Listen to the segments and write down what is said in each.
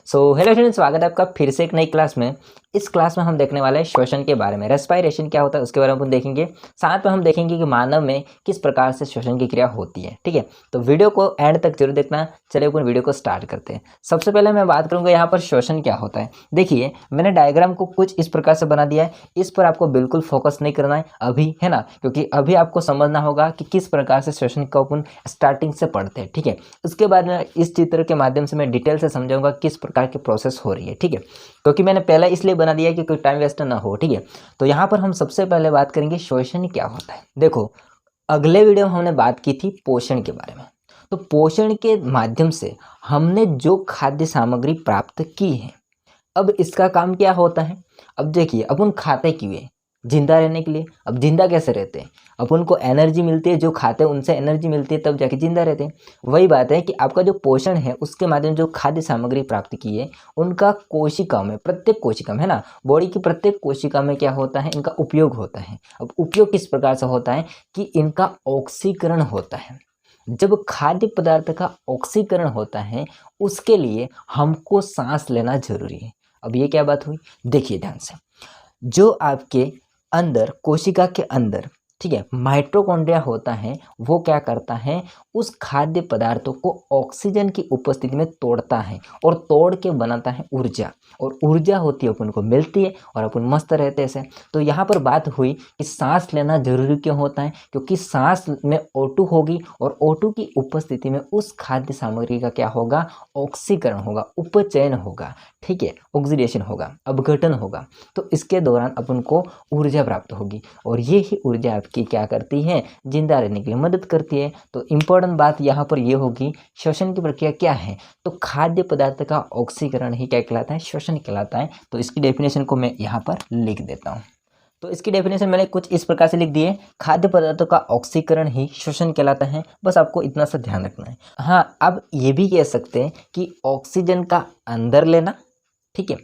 So hello student, स्वागत है आपका फिर से एक नई क्लास में। इस क्लास में हम देखने वाले हैं श्वसन के बारे में। रेस्पिरेशन क्या होता है उसके बारे में हम देखेंगे। साथ में हम देखेंगे कि मानव में किस प्रकार से श्वसन की क्रिया होती है। ठीक है, तो वीडियो को एंड तक जरूर देखना। चलिए अपन वीडियो को स्टार्ट करते हैं। सबसे पहले मैं बात करूंगा यहाँ पर श्वसन क्या होता है। देखिए, मैंने डायग्राम को कुछ इस प्रकार से बना दिया है। इस पर आपको बिल्कुल फोकस नहीं करना है अभी, है ना, क्योंकि अभी आपको समझना होगा कि किस प्रकार से श्वसन का अपन स्टार्टिंग से पढ़ते हैं। ठीक है, उसके बाद में इस चित्र के माध्यम से मैं डिटेल से समझाऊंगा किस प्रकार की प्रोसेस हो रही है। ठीक है, क्योंकि मैंने पहले इसलिए बना दिया है कि कोई टाइम वेस्ट ना हो। ठीक है, तो यहाँ पर हम सबसे पहले बात करेंगे श्वसन क्या होता है। देखो, अगले वीडियो में हमने बात की थी पोषण के बारे में। तो पोषण के माध्यम से हमने जो खाद्य सामग्री प्राप्त की है, अब इसका काम क्या होता है। अब देखिए, अपन खाते क्यों है? जिंदा रहने के लिए। अब जिंदा कैसे रहते हैं? अपन को एनर्जी मिलती है, जो खाते हैं उनसे एनर्जी मिलती है, तब जाके जिंदा रहते हैं। वही बात है कि आपका जो पोषण है उसके माध्यम जो खाद्य सामग्री प्राप्त की है, उनका कोशिका में, प्रत्येक कोशिका में, है ना, बॉडी की प्रत्येक कोशिका में क्या होता है, इनका उपयोग होता है। अब उपयोग किस प्रकार से होता है कि इनका ऑक्सीकरण होता है। जब खाद्य पदार्थ का ऑक्सीकरण होता है, उसके लिए हमको सांस लेना जरूरी है। अब ये क्या बात हुई, देखिए ध्यान से। जो आपके अंदर, कोशिका के अंदर, ठीक है, माइटोकॉन्ड्रिया होता है, वो क्या करता है, उस खाद्य पदार्थों को ऑक्सीजन की उपस्थिति में तोड़ता है और तोड़ के बनाता है ऊर्जा। और ऊर्जा होती है अपन को मिलती है और अपन मस्त रहते हैं। तो यहाँ पर बात हुई कि सांस लेना जरूरी क्यों होता है, क्योंकि सांस में O2 होगी और O2 की उपस्थिति में उस खाद्य सामग्री का क्या होगा, ऑक्सीकरण होगा, उपचयन होगा। ठीक है, ऑक्सीडेशन होगा, अपघटन होगा। तो इसके दौरान अपन को ऊर्जा प्राप्त होगी और ये ही ऊर्जा आपकी क्या करती है, जिंदा रहने के लिए मदद करती है। तो इम्पोर्टेंट बात यहाँ पर ये होगी, श्वसन की प्रक्रिया क्या है, तो खाद्य पदार्थ का ऑक्सीकरण ही क्या कहलाता है, श्वसन कहलाता है। तो इसकी डेफिनेशन को मैं यहाँ पर लिख देता हूँ। तो इसकी डेफिनेशन मैंने कुछ इस प्रकार से लिख दी है, खाद्य पदार्थों का ऑक्सीकरण ही श्वसन कहलाता है। बस आपको इतना सा ध्यान रखना है। हाँ, अब ये भी कह सकते हैं कि ऑक्सीजन का अंदर लेना, ठीक है,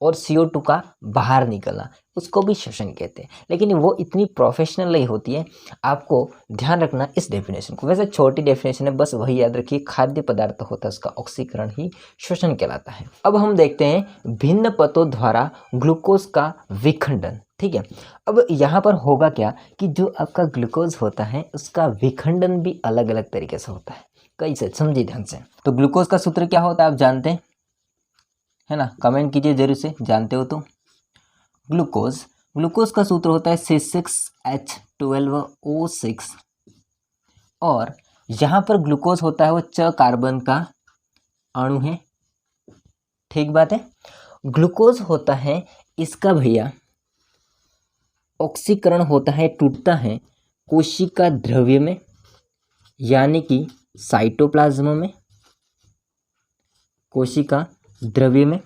और CO2 का बाहर निकलना, उसको भी श्वसन कहते हैं। लेकिन वो इतनी प्रोफेशनल नहीं होती है, आपको ध्यान रखना इस डेफिनेशन को। वैसे छोटी डेफिनेशन है, बस वही याद रखिए, खाद्य पदार्थ होता है उसका ऑक्सीकरण ही श्वसन कहलाता है। अब हम देखते हैं भिन्न पथों द्वारा ग्लूकोज का विखंडन। ठीक है, अब यहाँ पर होगा क्या कि जो आपका ग्लूकोज होता है उसका विखंडन भी अलग अलग तरीके से होता है। कैसे, समझिए ध्यान से। तो ग्लूकोज का सूत्र क्या होता है आप जानते हैं, है ना, कमेंट कीजिए जरूर से, जानते हो तो। ग्लूकोज का सूत्र होता है C6H12O6 और यहाँ पर ग्लूकोज होता है वो C कार्बन का अणु है। ठीक बात है। ग्लूकोज होता है इसका भैया ऑक्सीकरण होता है, टूटता है कोशिका द्रव्य में, यानी कि साइटोप्लाज्म में, कोशिका द्रव्य में।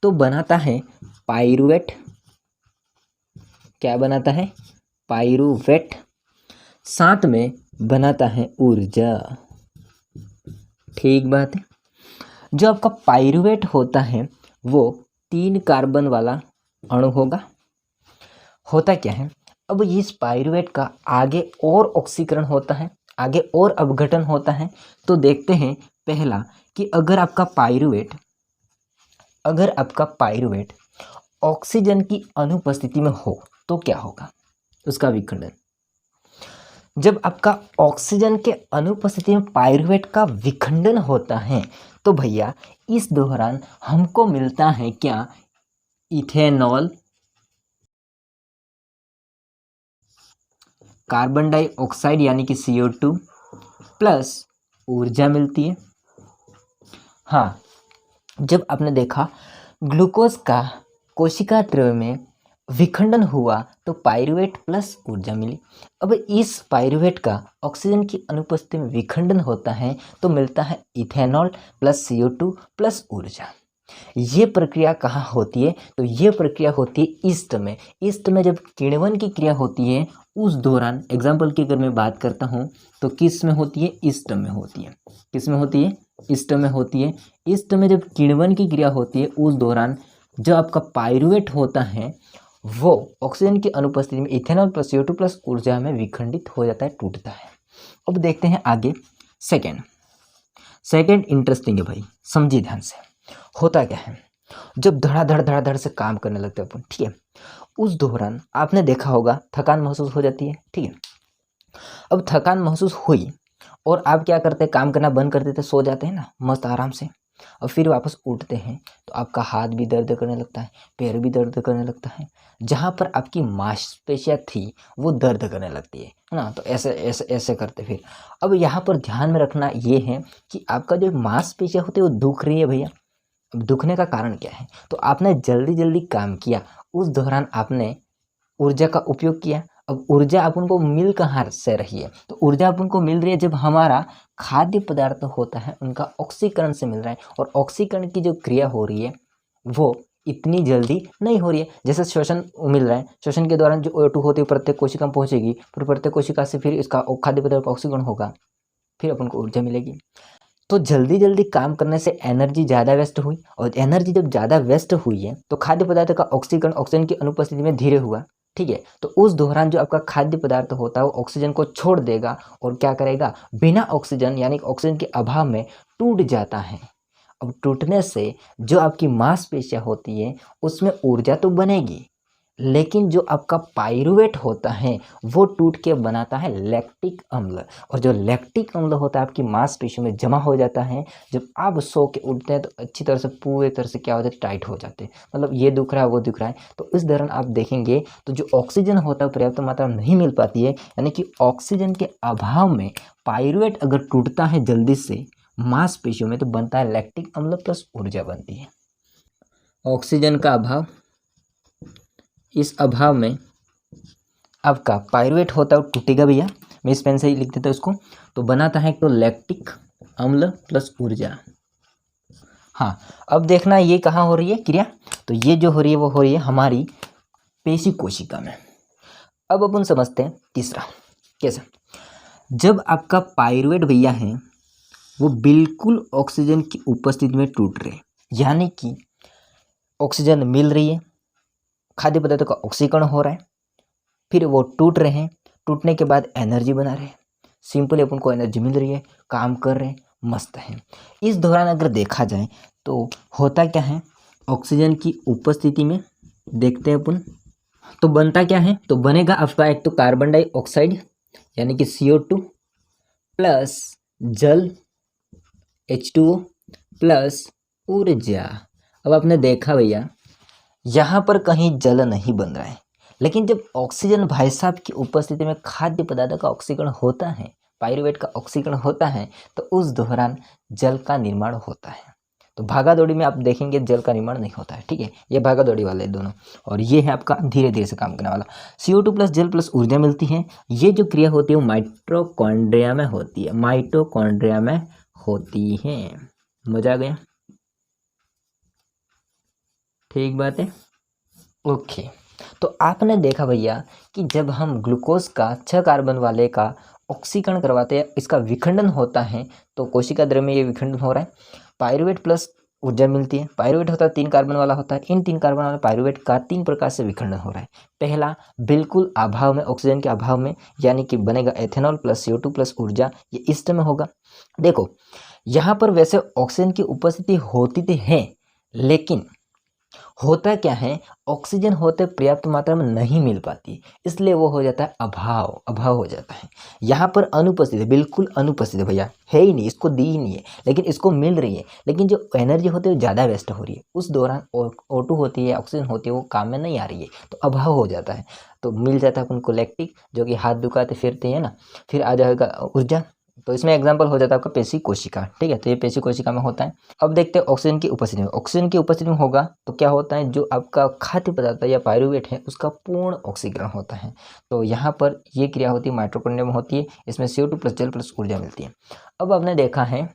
तो बनाता है पाइरूवेट। क्या बनाता है, पाइरूवेट। साथ में बनाता है ऊर्जा। ठीक बात है। जो आपका पाइरूवेट होता है वो 3 कार्बन वाला अणु होगा। होता क्या है, अब इस पाइरूवेट का आगे और ऑक्सीकरण होता है, आगे और अपघटन होता है। तो देखते हैं पहला कि अगर आपका पाइरूवेट ऑक्सीजन की अनुपस्थिति में हो तो क्या होगा, उसका विखंडन। जब आपका ऑक्सीजन के अनुपस्थिति में पाइरूवेट का विखंडन होता है तो भैया इस दौरान हमको मिलता है क्या, इथेनॉल, कार्बन डाइऑक्साइड यानी कि CO2 प्लस ऊर्जा मिलती है। हाँ, जब आपने देखा ग्लूकोज का कोशिका द्रव्य में विखंडन हुआ तो पाइरूवेट प्लस ऊर्जा मिली। अब इस पाइरूवेट का ऑक्सीजन की अनुपस्थिति में विखंडन होता है तो मिलता है इथेनॉल प्लस CO2 प्लस ऊर्जा। ये प्रक्रिया कहाँ होती है, तो ये प्रक्रिया होती है ईस्ट में। ईस्ट में जब किण्वन की क्रिया होती है उस दौरान, एग्जाम्पल की अगर मैं बात करता हूँ तो किस में होती है, ईस्ट में होती है। किस में होती है, ईस्ट में होती है। ईस्ट में जब किण्वन की क्रिया होती है उस दौरान जो आपका पाइरूवेट होता है वो ऑक्सीजन की अनुपस्थिति में इथेनॉल प्लस CO2 प्लस ऊर्जा में विखंडित हो जाता है, टूटता है। अब देखते हैं आगे सेकेंड इंटरेस्टिंग है भाई, समझिए ध्यान से। होता क्या है, जब धड़ाधड़ से काम करने लगते हैं अपन, ठीक है, उस दौरान आपने देखा होगा थकान महसूस हो जाती है, ठीक है। अब थकान महसूस हुई और आप क्या करते हैं, काम करना बंद कर देते, सो जाते हैं ना मस्त आराम से। और फिर वापस उठते हैं तो आपका हाथ भी दर्द करने लगता है, पैर भी दर्द करने लगता है, जहाँ पर आपकी मांसपेशियाँ थी वो दर्द करने लगती है ना। तो ऐसे ऐसे ऐसे करते फिर। अब यहाँ पर ध्यान में रखना ये है कि आपका जो मांसपेशियाँ होती है वो दुख रही है भैया। अब दुखने का कारण क्या है, तो आपने जल्दी जल्दी काम किया, उस दौरान आपने ऊर्जा का उपयोग किया। अब ऊर्जा अपन को मिल कहाँ से रही है, तो ऊर्जा अपन को मिल रही है जब हमारा खाद्य पदार्थ होता है उनका ऑक्सीकरण से मिल रहा है। और ऑक्सीकरण की जो क्रिया हो रही है वो इतनी जल्दी नहीं हो रही है। जैसे श्वसन मिल रहा है, श्वसन के दौरान जो O2 होती है प्रत्येक कोशिका में पहुंचेगी, फिर प्रत्येक कोशिका से फिर इसका खाद्य पदार्थ का ऑक्सीकरण होगा, फिर अपन को ऊर्जा मिलेगी। तो जल्दी जल्दी काम करने से एनर्जी ज़्यादा वेस्ट हुई, और एनर्जी जब ज़्यादा वेस्ट हुई है तो खाद्य पदार्थ का ऑक्सीकरण ऑक्सीजन की अनुपस्थिति में धीरे हुआ, ठीक है। तो उस दौरान जो आपका खाद्य पदार्थ होता है वो ऑक्सीजन को छोड़ देगा और क्या करेगा, बिना ऑक्सीजन यानी ऑक्सीजन के अभाव में टूट जाता है। अब टूटने से जो आपकी मांसपेशियाँ होती है उसमें ऊर्जा तो बनेगी, लेकिन जो आपका पाइरूवेट होता है वो टूट के बनाता है लैक्टिक अम्ल। और जो लैक्टिक अम्ल होता है आपकी मांसपेशियों में जमा हो जाता है, जब आप सो के उठते हैं तो अच्छी तरह से पूरी तरह से क्या हो जाता है, टाइट हो जाते हैं, मतलब ये दुख रहा है वो दुख रहा है। तो इस दौरान आप देखेंगे तो जो ऑक्सीजन होता है पर्याप्त मात्रा में नहीं मिल पाती है, यानी कि ऑक्सीजन के अभाव में पाइरूवेट अगर टूटता है जल्दी से मांसपेशियों में तो बनता है लैक्टिक अम्ल प्लस ऊर्जा बनती है। ऑक्सीजन का अभाव, इस अभाव में आपका पाइरूवेट होता है वो टूटेगा भैया, मैं इस पेन से ही लिख देता हूँ उसको। तो बनाता है तो लैक्टिक अम्ल प्लस ऊर्जा। हाँ, अब देखना ये कहाँ हो रही है क्रिया, तो ये जो हो रही है वो हो रही है हमारी पेशी कोशिका में। अब अपन समझते हैं तीसरा कैसे। जब आपका पाइरूवेट भैया है वो बिल्कुल ऑक्सीजन की उपस्थिति में टूट रहे, यानी कि ऑक्सीजन मिल रही है, खाद्य पदार्थों का ऑक्सीकरण हो रहा है, फिर वो टूट रहे हैं, टूटने के बाद एनर्जी बना रहे हैं, सिंपली अपन को एनर्जी मिल रही है, काम कर रहे हैं, मस्त है। इस दौरान अगर देखा जाए तो होता क्या है, ऑक्सीजन की उपस्थिति में देखते हैं अपन तो बनता क्या है, तो बनेगा आपका एक तो कार्बन डाइऑक्साइड यानी कि CO2 प्लस जल H2O प्लस ऊर्जा। अब आपने देखा भैया यहाँ पर कहीं जल नहीं बन रहा है, लेकिन जब ऑक्सीजन भाई साहब की उपस्थिति में खाद्य पदार्थ का ऑक्सीकरण होता है, पाइरूवेट का ऑक्सीकरण होता है, तो उस दौरान जल का निर्माण होता है। तो भागा दौड़ी में आप देखेंगे जल का निर्माण नहीं होता है, ठीक है, ये भागा दौड़ी वाले दोनों, और ये है आपका धीरे धीरे से काम करने वाला। CO2 प्लस जल प्लस ऊर्जा मिलती है। ये जो क्रिया होती है वो माइटोकॉन्ड्रिया में होती है, माइटोकॉन्ड्रिया में होती है। मजा आ गया, ठीक बात है, ओके। तो आपने देखा भैया कि जब हम ग्लूकोज का 6 कार्बन वाले का ऑक्सीकरण करवाते हैं, इसका विखंडन होता है, तो कोशिका द्रव्य में ये विखंडन हो रहा है, पाइरूवेट प्लस ऊर्जा मिलती है। पाइरूवेट होता है 3 कार्बन वाला होता है, इन 3 कार्बन वाले पाइरूवेट का 3 प्रकार से विखंडन हो रहा है। पहला बिल्कुल अभाव में, ऑक्सीजन के अभाव में, यानी कि बनेगा एथेनॉल प्लस CO2 प्लस ऊर्जा, ये इस में होगा। देखो यहाँ पर वैसे ऑक्सीजन की उपस्थिति होती तो है, लेकिन होता क्या है, ऑक्सीजन होते पर्याप्त मात्रा में नहीं मिल पाती, इसलिए वो हो जाता है अभाव हो जाता है। यहाँ पर अनुपस्थित है, बिल्कुल अनुपस्थित है भैया, है ही नहीं, इसको दी ही नहीं है, लेकिन इसको मिल रही है, लेकिन जो एनर्जी होती है वो ज़्यादा वेस्ट हो रही है। उस दौरान O2 होती है, ऑक्सीजन होती है, वो काम में नहीं आ रही है, तो अभाव हो जाता है। तो मिल जाता है उनको लैक्टिक, जो कि हाथ दुखाते फिरते हैं ना, फिर आ जाएगा ऊर्जा। तो इसमें एग्जांपल हो जाता है आपका पेशी कोशिका, ठीक है, तो ये पेशी कोशिका में होता है। अब देखते हैं ऑक्सीजन की उपस्थिति में। ऑक्सीजन की उपस्थिति में होगा तो क्या होता है, जो आपका खाद्य पदार्थ या पाइरूवेट है उसका पूर्ण ऑक्सीकरण होता है। तो यहाँ पर ये क्रिया होती है माइटोकॉन्ड्रिया में होती है, इसमें CO2 प्लस जल प्लस ऊर्जा मिलती है। अब आपने देखा है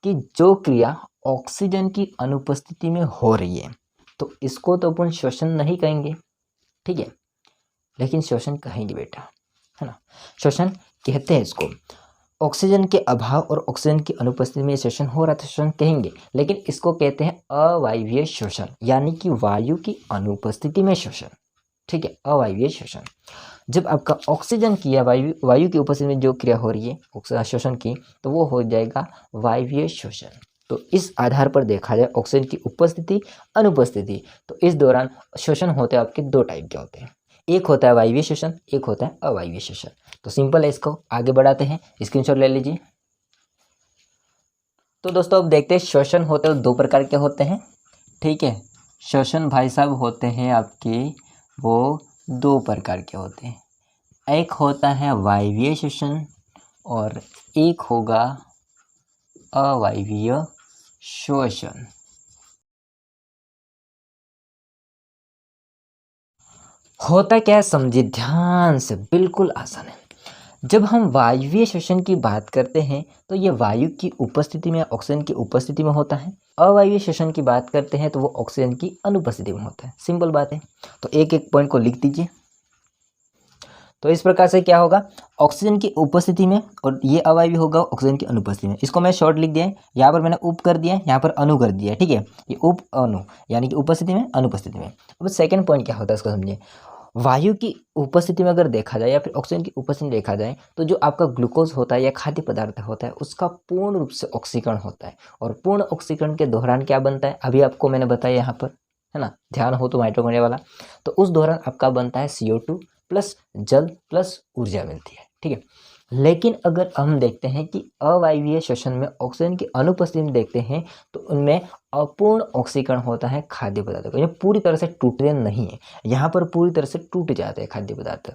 कि जो क्रिया ऑक्सीजन की अनुपस्थिति में हो रही है तो इसको तो अपन श्वसन नहीं कहेंगे, ठीक है, लेकिन श्वसन कहेंगे बेटा, है ना, श्वसन कहते हैं इसको। ऑक्सीजन के अभाव और ऑक्सीजन की अनुपस्थिति में श्वसन हो रहा था, श्वसन कहेंगे, लेकिन इसको कहते हैं अवायवीय श्वसन, यानी कि वायु की अनुपस्थिति में श्वसन, ठीक है, अवायवीय श्वसन। जब आपका ऑक्सीजन की या वायु की उपस्थिति में जो क्रिया हो रही है श्वसन की, तो वो हो जाएगा वायवीय श्वसन। तो इस आधार पर देखा जाए ऑक्सीजन की उपस्थिति अनुपस्थिति, तो इस दौरान श्वसन होते हैं आपके दो टाइप के होते हैं, एक होता है वायवीय श्वसन, एक होता है अवायवीय श्वसन। तो सिंपल है, इसको आगे बढ़ाते हैं, स्क्रीनशॉट ले लीजिए। तो दोस्तों अब देखते हैं श्वसन होते हैं दो प्रकार के होते हैं, ठीक है। श्वसन भाई साहब होते हैं आपके वो दो प्रकार के होते हैं, एक होता है वायवीय श्वसन और एक होगा अवायवीय श्वसन। होता क्या है समझिए ध्यान से, बिल्कुल आसान है। जब हम वायवीय श्वसन की बात करते हैं तो ये वायु की उपस्थिति में, ऑक्सीजन की उपस्थिति में होता है। अवायवीय श्वसन की बात करते हैं तो वो ऑक्सीजन की अनुपस्थिति में होता है। सिंपल बात है, तो एक एक पॉइंट को लिख दीजिए। तो इस प्रकार से क्या होगा, ऑक्सीजन की उपस्थिति में, और ये अवायवीय होगा ऑक्सीजन की अनुपस्थिति में। इसको मैं शॉर्ट लिख दिया है, यहाँ पर मैंने उप कर दिया है, यहाँ पर अनु कर दिया है, ठीक है। ये उप अनु यानी कि उपस्थिति में अनुपस्थिति में। अब सेकंड पॉइंट क्या होता है इसको समझिए। वायु की उपस्थिति में अगर देखा जाए या फिर ऑक्सीजन की उपस्थिति में देखा जाए तो जो आपका ग्लूकोज होता है या खाद्य पदार्थ होता है उसका पूर्ण रूप से ऑक्सीकरण होता है, और पूर्ण ऑक्सीकरण के दौरान क्या बनता है, अभी आपको मैंने बताया यहाँ पर, है ना, ध्यान हो तो माइटोकॉन्ड्रिया वाला। तो उस दौरान आपका बनता है CO2 प्लस जल प्लस ऊर्जा मिलती है, ठीक है। लेकिन अगर हम देखते हैं कि अवायवीय श्वसन में ऑक्सीजन की अनुपस्थिति में देखते हैं तो उनमें अपूर्ण ऑक्सीकरण होता है खाद्य पदार्थों का, ये पूरी तरह से टूटते नहीं है, यहाँ पर पूरी तरह से टूट जाते हैं खाद्य पदार्थ।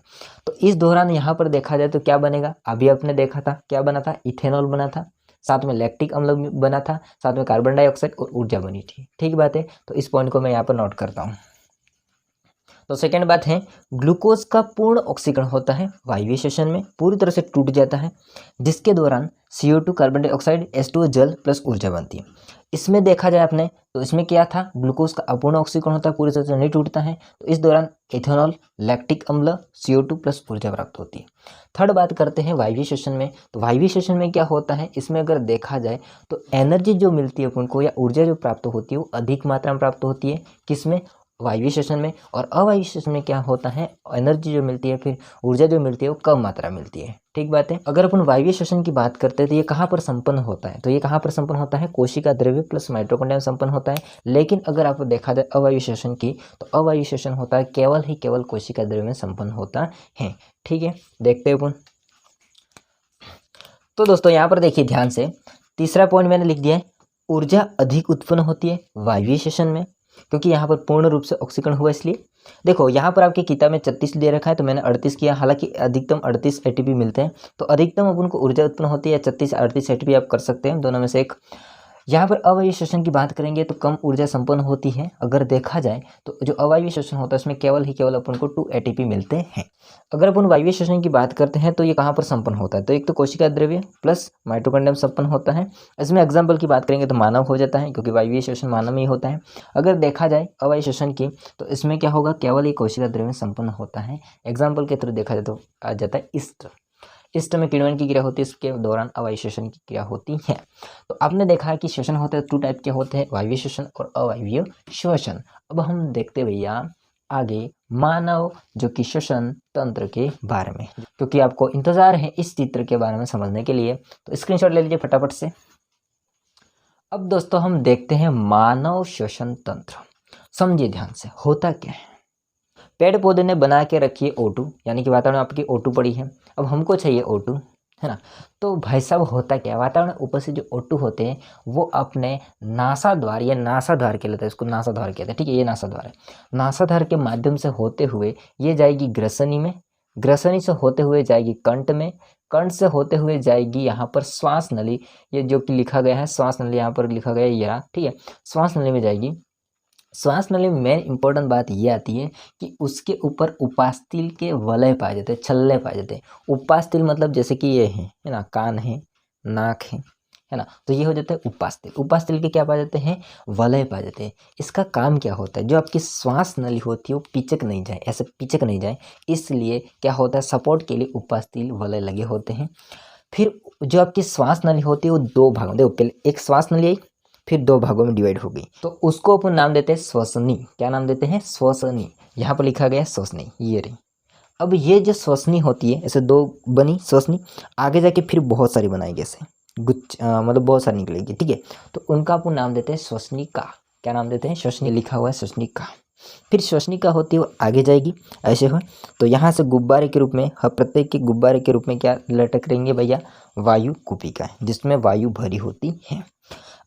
तो इस दौरान यहाँ पर देखा जाए तो क्या बनेगा, अभी आपने देखा था क्या बना था, इथेनॉल बना था, साथ में लैक्टिक अम्ल बना था, साथ में कार्बन डाइऑक्साइड और ऊर्जा बनी थी, ठीक बात है। तो इस पॉइंट को मैं यहाँ पर नोट करता हूँ। तो सेकेंड बात है, ग्लूकोज का पूर्ण ऑक्सीकरण होता है वायवीय श्वसन में, पूरी तरह से टूट जाता है, जिसके दौरान CO2 कार्बन डाइऑक्साइड H2O जल प्लस ऊर्जा बनती है। इसमें देखा जाए आपने तो इसमें क्या था, ग्लूकोज का अपूर्ण ऑक्सीकरण होता है, पूरी तरह से नहीं टूटता है, तो इस दौरान इथेनॉल, लैक्टिक अम्ल, CO2 प्लस ऊर्जा प्राप्त होती है। थर्ड बात करते हैं वायवीय श्वसन में। तो वायवीय श्वसन में क्या होता है, इसमें अगर देखा जाए तो एनर्जी जो मिलती है अपन को या ऊर्जा जो प्राप्त होती है वो अधिक मात्रा में प्राप्त होती है, किसमें, वायवीय श्वसन में। और अवायवीय श्वसन में क्या होता है, एनर्जी जो मिलती है फिर ऊर्जा जो मिलती है वो कम मात्रा मिलती है, ठीक बात है। अगर अपन वायवीय श्वसन की बात करते हैं तो ये कहाँ पर संपन्न होता है, तो ये कहाँ पर संपन्न होता है, कोशिका द्रव्य प्लस माइटोकॉन्ड्रिया में संपन्न होता है। लेकिन अगर आपको देखा जाए अवायवीय श्वसन की, तो अवायवीय श्वसन होता है केवल ही केवल कोशिका द्रव्य में संपन्न होता है, ठीक है। देखते हैं अपन। तो दोस्तों यहाँ पर देखिए ध्यान से, तीसरा पॉइंट मैंने लिख दिया है, ऊर्जा अधिक उत्पन्न होती है वायवीय श्वसन में, क्योंकि यहाँ पर पूर्ण रूप से ऑक्सीकरण हुआ। इसलिए देखो यहाँ पर आपकी किताब में 36 दे रखा है तो मैंने 38 किया, हालांकि अधिकतम 38 ATP मिलते हैं, तो अधिकतम अपन को ऊर्जा उत्पन्न होती है 36 38 ATP आप कर सकते हैं, दोनों में से एक। यहाँ पर अवायवीय श्वसन की बात करेंगे तो कम ऊर्जा संपन्न होती है। अगर देखा जाए तो जो अवायवीय श्वसन होता है उसमें केवल ही केवल अपन को 2 ATP मिलते हैं। अगर अपन वायवीय श्वसन की बात करते हैं तो ये कहाँ पर संपन्न होता है, तो एक तो कोशिका द्रव्य प्लस माइटोकॉन्ड्रिया में संपन्न होता है। इसमें एग्जाम्पल की बात करेंगे तो मानव हो जाता है, क्योंकि वायवीय श्वसन मानव में ही होता है। अगर देखा जाए अवायवीय श्वसन की तो इसमें क्या होगा, केवल ही कोशिका द्रव्य में संपन्न होता है। एग्जाम्पल के थ्रू देखा जाए तो आ जाता है ईस्ट। ईस्ट में किण्वन की क्रिया होती है, इसके दौरान अवायवीय श्वसन की क्रिया होती है। तो आपने देखा है कि श्वसन होते हैं 2 टाइप के होते हैं, वायवीय श्वसन और अवायवीय श्वसन। अब हम देखते भैया आगे मानव जो कि श्वसन तंत्र के बारे में, क्योंकि आपको इंतजार है इस चित्र के बारे में समझने के लिए, तो स्क्रीनशॉट ले लीजिए फटाफट से। अब दोस्तों हम देखते हैं मानव श्वसन तंत्र। समझिए ध्यान से, होता क्या है, पेड़ पौधे ने बना के रखी है O2, यानी कि वातावरण में आपकी O2 पड़ी है, अब हमको चाहिए O2, है ना। तो भाई साहब होता क्या है, वातावरण में उपस्थित जो O2 होते हैं वो अपने नासाद्वार, या नासाद्वार कहलाता है, इसको नासाद्वार कहते हैं, ठीक है, ये नासाद्वार है। नासाद्वार के माध्यम से होते हुए ये जाएगी ग्रसनी में, ग्रसनी से होते हुए जाएगी कंठ में, कंठ से होते हुए जाएगी यहाँ पर श्वास नली, ये जो कि लिखा गया है श्वास नली, यहाँ पर लिखा गया है यह, ठीक है, श्वास नली में जाएगी। श्वास नली में मेन इंपॉर्टेंट बात ये आती है कि उसके ऊपर उपास्थल के वलय पाए जाते हैं, छल्ले पाए जाते हैं। उपास्थल मतलब जैसे कि ये है ना, कान है, नाक है ना, तो ये हो जाता है उपास्थल। उपास्थल के क्या पाए जाते हैं, वलय पाए जाते हैं। इसका काम क्या होता है, जो आपकी श्वास नली होती है वो पिचक नहीं जाए, ऐसे पिचक नहीं जाए, इसलिए क्या होता है, सपोर्ट के लिए उपास्थल वलय लगे होते हैं। फिर जो आपकी श्वास नली होती है वो 2 भागों, देखो पहले एक श्वास नली आई, फिर 2 भागों में डिवाइड हो गई, तो उसको अपन नाम देते हैं श्वसनी। क्या नाम देते हैं, श्वसनी। यहाँ पर लिखा गया है श्वसनी, ये रही। अब ये जो श्वसनी होती है, ऐसे 2 बनी श्वसनी, आगे जाके फिर बहुत सारी बनाएगी ऐसे, मतलब बहुत सारी निकलेगी, ठीक है। तो उनका अपन नाम देते हैं श्वसनिका। क्या नाम देते हैं? श्वसनिका लिखा हुआ है, श्वसनिका। फिर श्वसनिका होती है वो आगे जाएगी ऐसे हो, तो यहाँ से गुब्बारे के रूप में प्रत्येक के गुब्बारे के रूप में क्या लटक रहेंगे भैया? वायु कुपिका, जिसमें वायु भरी होती है।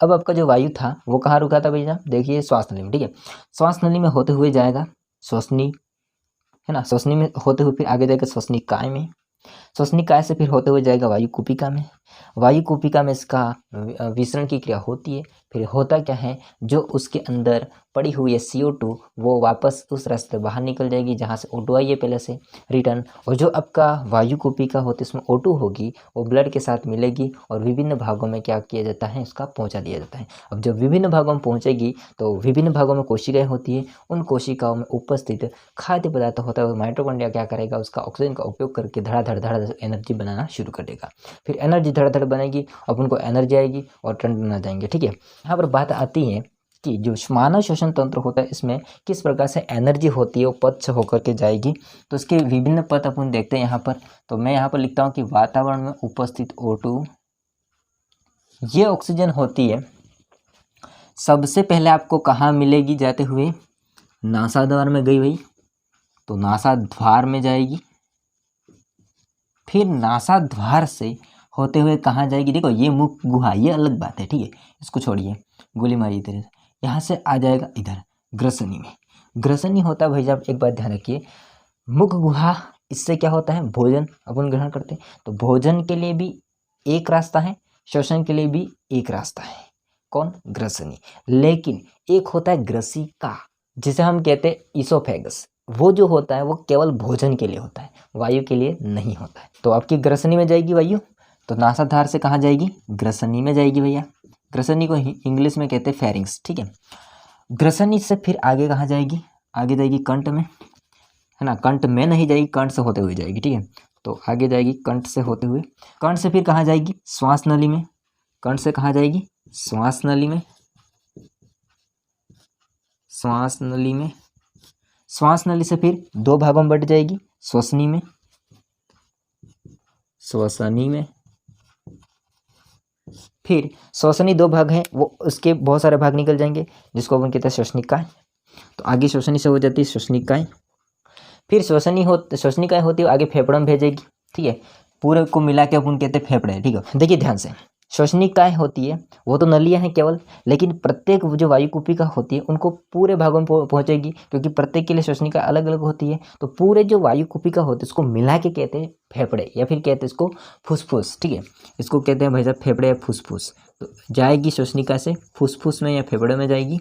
अब आपका जो वायु था वो कहाँ रुका था भैया? देखिए श्वास नली में, ठीक है। श्वास नली में होते हुए जाएगा श्वसनी, है ना, श्वसनी में होते हुए फिर आगे जाएगा श्वसनिकाय में, श्वसनिकाय से फिर होते हुए जाएगा वायु कुपिका में, वायु कुपिका में इसका विसरण की क्रिया होती है। फिर होता क्या है, जो उसके अंदर पड़ी हुई है CO2 वो वापस उस रास्ते बाहर निकल जाएगी जहाँ से O2 आई है पहले से रिटर्न, और जो आपका वायु कुपिका होती है उसमें O2 होगी, वो ब्लड के साथ मिलेगी और विभिन्न भागों में क्या किया जाता है, उसका पहुँचा दिया जाता है। अब जब विभिन्न भागों में पहुँचेगी तो विभिन्न भागों में कोशिकाएँ होती है, उन कोशिकाओं में उपस्थित खाद्य पदार्थ होता है, माइटोकॉन्ड्रिया क्या करेगा, उसका ऑक्सीजन का उपयोग करके धड़ाधड़ एनर्जी बनाना शुरू कर देगा। फिर एनर्जी धड़ाधड़ बनेगी, अपन को एनर्जी आएगी और टन बना जाएंगे, ठीक है। यहाँ पर बात आती है कि जो मानव श्वसन तंत्र होता है इसमें किस प्रकार से एनर्जी होती है वो पद से होकर के जाएगी, तो इसके विभिन्न पद अपन देखते हैं यहाँ पर। तो मैं यहाँ पर लिखता हूँ कि वातावरण में उपस्थित O2 ये ऑक्सीजन होती है, सबसे पहले आपको कहाँ मिलेगी जाते हुए? नासाद्वार में गई भाई, तो नासाद्वार में जाएगी, फिर नासाद्वार से होते हुए कहाँ जाएगी? देखो ये मुख गुहा, ये अलग बात है, ठीक है, इसको छोड़िए, गोली मारी इधर, यहाँ से आ जाएगा इधर ग्रसनी में। ग्रसनी होता है भाई साहब, एक बात ध्यान रखिए, मुख गुहा इससे क्या होता है? भोजन अपन ग्रहण करते हैं, तो भोजन के लिए भी एक रास्ता है, श्वसन के लिए भी एक रास्ता है, कौन? ग्रसनी। लेकिन एक होता है ग्रसिका, जिसे हम कहते हैं इसोफेगस, वो जो होता है वो केवल भोजन के लिए होता है, वायु के लिए नहीं होता है। तो आपकी ग्रसनी में जाएगी वायु, तो नासाधार से कहाँ जाएगी? ग्रसनी में जाएगी भैया। ग्रसनी को इंग्लिश में कहते हैं फेरिंग्स, ठीक है। ग्रसनी से फिर आगे कहाँ जाएगी? आगे जाएगी कंठ में, है ना, कंठ में नहीं जाएगी, कंठ से होते हुए जाएगी, ठीक है। तो आगे जाएगी कंठ से होते हुए, कंठ से फिर कहाँ जाएगी? श्वास नली में। कंठ से कहाँ जाएगी? श्वास नली में। श्वास नली में, श्वास नली से फिर दो भागों में बट जाएगी, श्वसनी में, श्वसनी में। फिर श्वसनी दो भाग हैं, वो उसके बहुत सारे भाग निकल जाएंगे, जिसको अपन कहते हैं श्वसनिकाय। तो आगे श्वसनी से हो जाती है श्वसनिकाय, फिर श्वसनिकाय होती है आगे फेफड़ों में भेजेगी, ठीक है। पूरे को मिला के अपन कहते हैं फेफड़े, ठीक है। देखिए ध्यान से, श्वसनिकाय होती है वो तो नलियाँ हैं केवल, लेकिन प्रत्येक जो वायु कुपिका होती है उनको पूरे भागों में पहुंचेगी, क्योंकि प्रत्येक के लिए श्वसनिका अलग अलग होती है। तो पूरे जो वायु कुपिका होती है उसको मिला के कहते हैं फेफड़े, या फिर कहते हैं इसको फुसफुस, ठीक है। इसको कहते हैं भाई साहब फेफड़े या फुसफुस। तो जाएगी श्वसनिका से फुसफुस में या फेफड़े में जाएगी,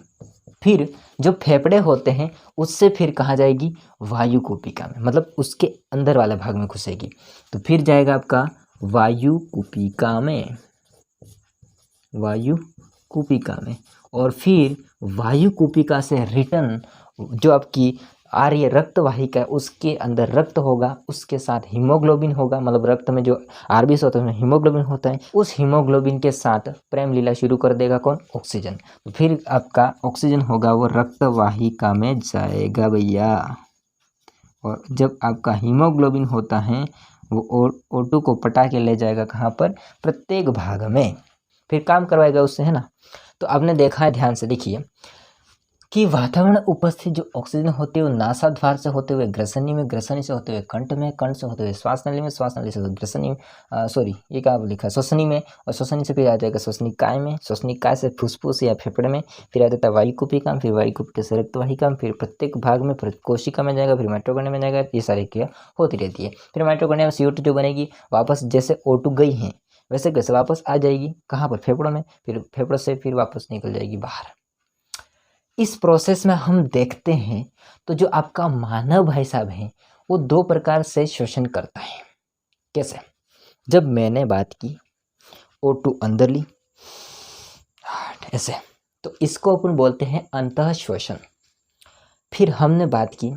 फिर जो फेफड़े होते हैं उससे फिर कहाँ जाएगी? वायु कुपिका में, मतलब उसके अंदर वाले भाग में घुसेगी। तो फिर जाएगा आपका वायु कुपिका में, वायु कुपिका में, और फिर वायु कुपिका से रिटर्न जो आपकी आ रही है रक्त वाहिका है उसके अंदर रक्त होगा, उसके साथ हीमोग्लोबिन होगा, मतलब रक्त में जो आरबीसी होता है उसमें हीमोग्लोबिन होता है, उस हीमोग्लोबिन के साथ प्रेम लीला शुरू कर देगा कौन? ऑक्सीजन। तो फिर आपका ऑक्सीजन होगा वो रक्त वाहिका में जाएगा भैया, और जब आपका हीमोग्लोबिन होता है वो O2 को पटा के ले जाएगा कहाँ पर? प्रत्येक भाग में, फिर काम करवाएगा उससे, है ना। तो आपने देखा है, ध्यान से देखिए कि वातावरण उपस्थित जो ऑक्सीजन होती है वो नासाद्वार से होते हुए ग्रसनी में, ग्रसनी से होते हुए कंठ में, कंठ से होते हुए श्वास नली में, श्वास नली से ग्रसनी में, सॉरी ये क्या लिखा है, श्वसनी में, और श्वसनी से फिर आ जाएगा श्वसनिकाय में, श्वसनिकाय से फुसफुस या फेफड़े में, फिर आ जाता है वायु कुपिका में, फिर वायु कुपिका से रक्त वाहिका में, फिर प्रत्येक भाग में कोशिका में जाएगा, फिर माइटोकॉन्ड्रिया में जाएगा। ये सारी क्रिया होती रहती है। फिर माइटोकॉन्ड्रिया में CO2 जो बनेगी वापस जैसे O2 गई हैं वैसे कैसे वापस आ जाएगी कहाँ पर? फेफड़ों में, फिर फेफड़ों से फिर वापस निकल जाएगी बाहर। इस प्रोसेस में हम देखते हैं तो जो आपका मानव भाई साहब है वो दो प्रकार से श्वसन करता है। कैसे? जब मैंने बात की O2 अंदर ली ऐसे, तो इसको अपन बोलते हैं अंतः श्वसन। फिर हमने बात की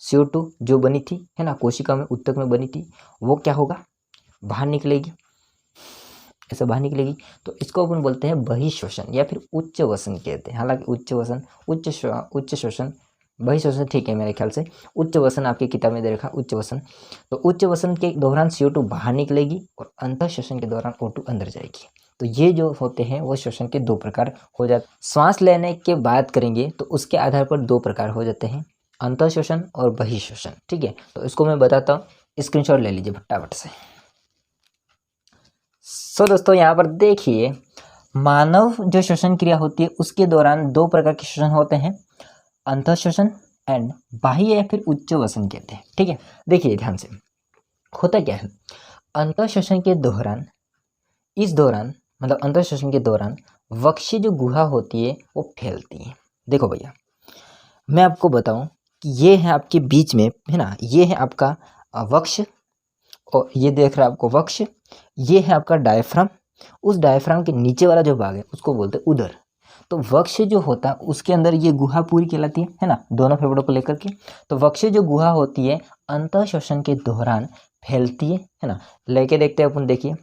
CO2 जो बनी थी, है ना, कोशिका में उत्तक में बनी थी, वो क्या होगा? बाहर निकलेगी, ऐसे बाहर निकलेगी, तो इसको अपन बोलते हैं बहिश्वसन या फिर उच्च वसन कहते हैं। हालांकि उच्च वसन, उच्च श्वसन, बहिश्वसन ठीक है मेरे ख्याल से। उच्च वसन आपकी किताब में दे रखा उच्च वसन। तो उच्च वसन के दौरान CO2 बाहर निकलेगी और अंतः श्वसन के दौरान O2 अंदर जाएगी। तो ये जो होते हैं वो श्वसन के दो प्रकार हो जाते। श्वास लेने के बाद करेंगे तो उसके आधार पर दो प्रकार हो जाते हैं, अंतः श्वसन और बहिः श्वसन। ठीक है, तो इसको मैं बताता हूँ, स्क्रीनशॉट ले लीजिए फटाफट से। सो दोस्तों यहाँ पर देखिए, मानव जो श्वसन क्रिया होती है उसके दौरान दो प्रकार के श्वसन होते हैं, अंतः श्वसन एंड बाह्य या फिर उच्च वसन कहते हैं। ठीक है, देखिए ध्यान से, होता क्या है, अंतः श्वसन के दौरान, इस दौरान मतलब अंतः श्वसन के दौरान वक्ष जो गुहा होती है वो फैलती है। देखो भैया, मैं आपको बताऊं कि ये है आपके बीच में, है ना, ये है आपका वक्ष, और ये देख रहा है आपको वक्ष, ये है आपका डायफ्राम, उस डायफ्राम के नीचे वाला जो भाग है उसको बोलते हैं उदर। तो वक्ष जो होता है उसके अंदर ये गुहा पूरी कहलाती है ना, दोनों फेफड़ों को लेकर के। तो वक्ष जो गुहा होती है अंतः श्वसन के दौरान फैलती है ना, लेके देखते हैं अपन, देखिए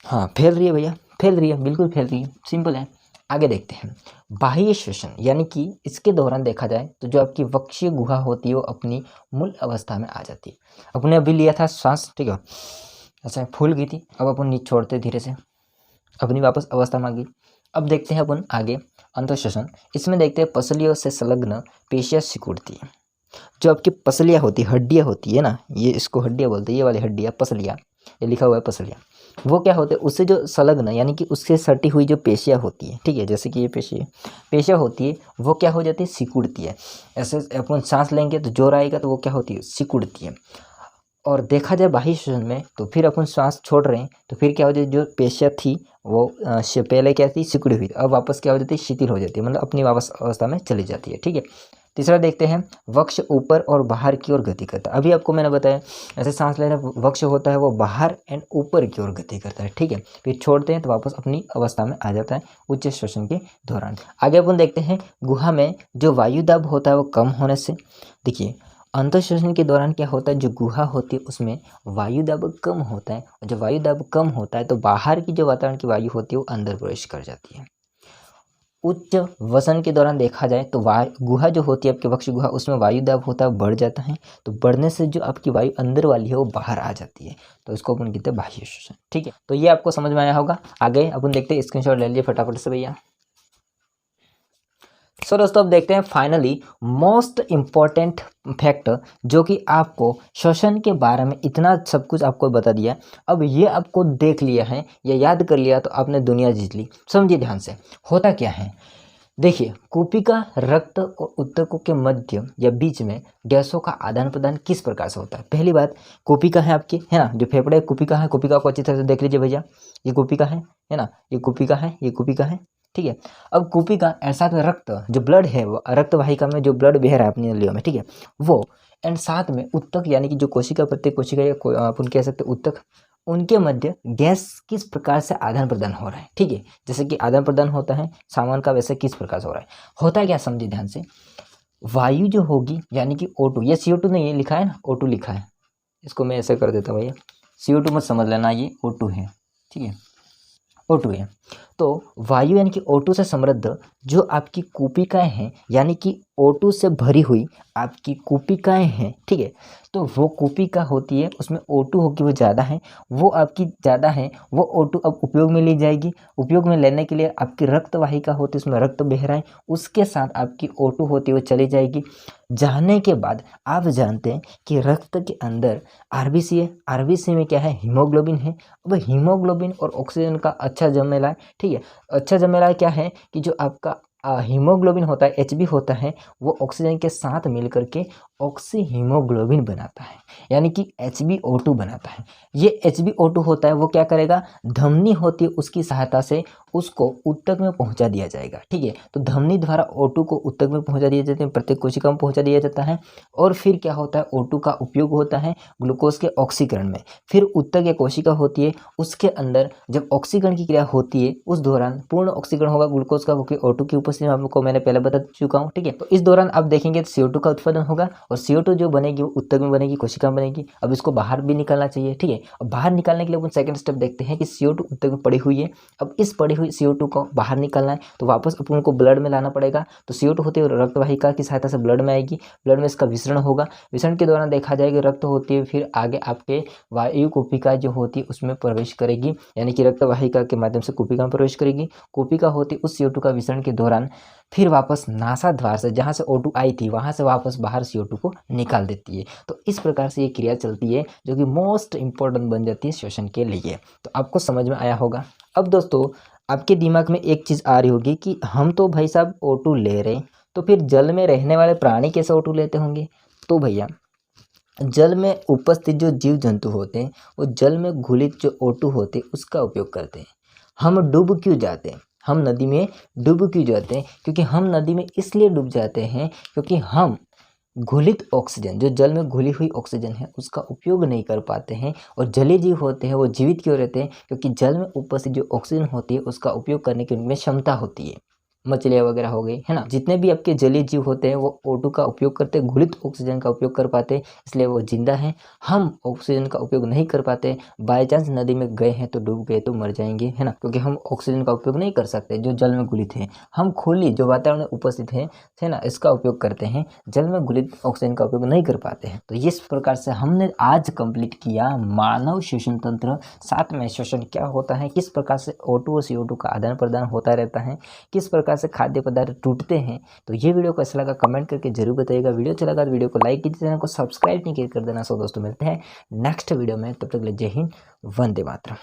हाँ फैल रही है भैया, फैल रही है, बिल्कुल फैल रही है, सिंपल है। आगे देखते हैं बाह्य श्वसन, यानी कि इसके दौरान देखा जाए तो जो आपकी वक्षीय गुहा होती है वो अपनी मूल अवस्था में आ जाती है। अपने अभी लिया था श्वास, ठीक है, अच्छा फूल गई थी, अब अपन नीचे छोड़ते धीरे से, अपनी वापस अवस्था में आ गई। अब देखते हैं अपन आगे अंतः श्वसन, इसमें देखते हैं पसलियों से संलग्न पेशियाँ सिकुड़ती है। जो आपकी पसलियाँ होती है, हड्डियाँ होती है ना, ये इसको हड्डियाँ बोलते हैं, ये वाली हड्डियाँ पसलियाँ, ये लिखा हुआ है पसलियाँ, वो क्या होते हैं, उससे जो संलग्न यानी कि उससे सटी हुई जो पेशियाँ होती है, ठीक है, जैसे कि ये पेशियाँ होती है वो क्या हो जाती है, सिकुड़ती है। ऐसे अपन सांस लेंगे तो जोर आएगा तो वो क्या होती है, सिकुड़ती है। और देखा जाए बाह्य श्वसन में तो फिर अपन श्वास छोड़ रहे हैं तो फिर क्या हो जाती है, जो पेशियाँ थी वो पहले क्या थी, सिकुड़ी हुई, अब वापस क्या हो जाती है, शिथिल हो जाती है, मतलब अपनी वापस अवस्था में चली जाती है। ठीक है, तीसरा देखते हैं वक्ष ऊपर और बाहर की ओर गति करता है। अभी आपको मैंने बताया ऐसे सांस लेना, वक्ष होता है वो बाहर एंड ऊपर की ओर गति करता है। ठीक है, फिर छोड़ते हैं तो वापस अपनी अवस्था में आ जाता है उच्च श्वसन के दौरान। आगे अपन देखते हैं गुहा में जो वायु दाब होता है वो कम होने से, देखिए अंतः श्वसन के दौरान क्या होता है, जो गुहा होती है उसमें वायु दाब कम होता है, और जब वायु दाब कम होता है तो बाहर की जो वातावरण की वायु होती है वो अंदर प्रवेश कर जाती है। उच्च वसन के दौरान देखा जाए तो गुहा जो होती है आपके वक्ष गुहा, उसमें वायु दाब होता है बढ़ जाता है, तो बढ़ने से जो आपकी वायु अंदर वाली है वो बाहर आ जाती है, तो इसको अपन कहते हैं बाह्य श्वसन। ठीक है, तो ये आपको समझ में आया होगा। आगे अपन देखते हैं, स्क्रीनशॉट ले लीजिए फटाफट से भैया। सो दोस्तों अब देखते हैं फाइनली मोस्ट इम्पॉर्टेंट फैक्ट, जो कि आपको श्वसन के बारे में इतना सब कुछ आपको बता दिया। अब ये आपको देख लिया है या याद कर लिया तो आपने दुनिया जीत ली। समझिए ध्यान से, होता क्या है, देखिए कुपिका रक्त और उत्तकों के मध्य या बीच में गैसों का आदान प्रदान किस प्रकार से होता है। पहली बात, कुपिका है आपकी, है ना, जो फेफड़े कुपिका है, कुपिका को अच्छी तरह से देख लीजिए भैया, ये कुपिका है ना, ये कुपिका है, ये कुपिका है। ठीक है, अब कुपिका ऐसा तो रक्त जो ब्लड है वो रक्त वाहिका में जो ब्लड बह रहा है अपनी नलियों में, ठीक है, वो एंड साथ में उत्तक यानी कि जो कोशिका प्रत्येक कोशिका या अपन कह सकते उत्तक, उनके मध्य गैस किस प्रकार से आदान प्रदान हो रहा है। ठीक है, जैसे कि आदान प्रदान होता है सामान का, वैसे किस प्रकार से हो रहा है, होता है क्या, समझिए ध्यान से। वायु जो होगी यानी कि O2, ये CO2 नहीं है, लिखा है ना O2 लिखा है, इसको मैं ऐसे कर देता हूँ भैया, CO2 मत समझ लेना, ये O2 है। ठीक है, O2 है, तो वायु यानी कि O2 से समृद्ध जो आपकी कुपिकाएं हैं, यानी कि O2 से भरी हुई आपकी कुपिकाएं हैं, ठीक है, तो वो कुपिका होती है उसमें O2 होगी वो ज़्यादा है, वो आपकी ज़्यादा है, वो O2 अब उपयोग में ली जाएगी। उपयोग में लेने के लिए आपकी रक्त वाहिका होती है, उसमें रक्त बह रहा है, उसके साथ आपकी O2 होती है वो चली जाएगी। जाने के बाद आप जानते हैं कि रक्त के अंदर आरबीसी है, आरबीसी में क्या है, हीमोग्लोबिन है। अब हीमोग्लोबिन और ऑक्सीजन का अच्छा जमेला है। ठीक है, अच्छा जमेला क्या है कि जो आपका हीमोग्लोबिन होता है, Hb होता है, वो ऑक्सीजन के साथ मिलकर के ऑक्सी हीमोग्लोबिन बनाता है, यानी कि HbO2 बनाता है। ये HbO2 होता है वो क्या करेगा, धमनी होती है उसकी सहायता से उसको उत्तक में पहुंचा दिया जाएगा। ठीक है, तो धमनी द्वारा O2 को उत्तक में पहुंचा दिया जाता है, प्रत्येक कोशिका में पहुंचा दिया जाता है, और फिर क्या होता है, O2 का उपयोग होता है ग्लूकोज के ऑक्सीकरण में। फिर उत्तक या कोशिका होती है, उसके अंदर जब ऑक्सीकरण की क्रिया होती है उस दौरान पूर्ण ऑक्सीकरण होगा ग्लूकोज का, क्योंकि O2 की उपस्थिति प्रोसेस आपको मैंने पहले बता चुका हूँ, ठीक है। तो इस दौरान आप देखेंगे तो CO2 का उत्पादन होगा और CO2 जो बनेगी वो ऊतक में बनेगी, कोशिका में बनेगी। अब इसको बाहर भी निकालना चाहिए, ठीक है। अब बाहर निकालने के लिए अपन सेकंड स्टेप देखते हैं कि CO2 ऊतक में पड़ी हुई है। अब इस पड़ी हुई CO2 को बाहर निकालना है तो वापस अपन को ब्लड में लाना पड़ेगा। तो CO2 होती है रक्त वाहिका की सहायता से ब्लड में आएगी, ब्लड में इसका विसरण होगा। विसरण के दौरान देखा जाएगा रक्त होती है फिर आगे आपके वायु कुपिका जो होती है उसमें प्रवेश करेगी, यानी कि रक्त वाहिका के माध्यम से कुपिका में प्रवेश करेगी। कुपिका होती उस CO2 का विसरण के दौरान फिर वापस नासाद्वार से जहाँ से O2 आई थी वहाँ से वापस बाहर CO2 को निकाल देती है। तो इस प्रकार से ये क्रिया चलती है जो कि मोस्ट इंपॉर्टेंट बन जाती है श्वसन के लिए। तो आपको समझ में आया होगा। अब दोस्तों आपके दिमाग में एक चीज़ आ रही होगी कि हम तो भाई साहब O2 ले रहे, तो फिर जल में रहने वाले प्राणी कैसे O2 लेते होंगे। तो भैया जल में उपस्थित जो जीव जंतु होते हैं वो जल में घुलित जो O2 होते हैं उसका उपयोग करते हैं। हम डूब क्यों जाते हैं, हम नदी में डूब क्यों जाते हैं, क्योंकि हम नदी में इसलिए डूब जाते हैं क्योंकि हम घुलित ऑक्सीजन जो जल में घुली हुई ऑक्सीजन है उसका उपयोग नहीं कर पाते हैं। और जलीय जीव होते हैं वो जीवित क्यों रहते हैं, क्योंकि जल में उपस्थित जो ऑक्सीजन होती है उसका उपयोग करने की उनमें क्षमता होती है। मछलियाँ वगैरह हो गई है ना, जितने भी आपके जलीय जीव होते हैं वो O2 का उपयोग करते हैं, घुलित ऑक्सीजन का उपयोग कर पाते हैं, इसलिए वो जिंदा हैं। हम ऑक्सीजन का उपयोग नहीं कर पाते, बाई चांस नदी में गए हैं तो डूब गए तो मर जाएंगे, है ना, क्योंकि हम ऑक्सीजन का उपयोग नहीं कर सकते जो जल में घुलित है। हम खुली जो वातावरण में उपस्थित है ना, इसका उपयोग करते हैं, जल में घुलित ऑक्सीजन का उपयोग नहीं कर पाते हैं। तो इस प्रकार से हमने आज कंप्लीट किया मानव श्वसन तंत्र, साथ में श्वसन क्या होता है, किस प्रकार से O2 और CO2 का आदान प्रदान होता रहता है, किस प्रकार से खाद्य पदार्थ टूटते हैं। तो ये वीडियो को अच्छा लगा कमेंट करके जरूर बताइएगा। वीडियो अच्छा लगा तो वीडियो को लाइक कीजिए, चैनल को सब्सक्राइब नहीं कर देना। सो दोस्तों मिलते हैं नेक्स्ट वीडियो में, तब तक के लिए जय हिंद, वंदे मातरम।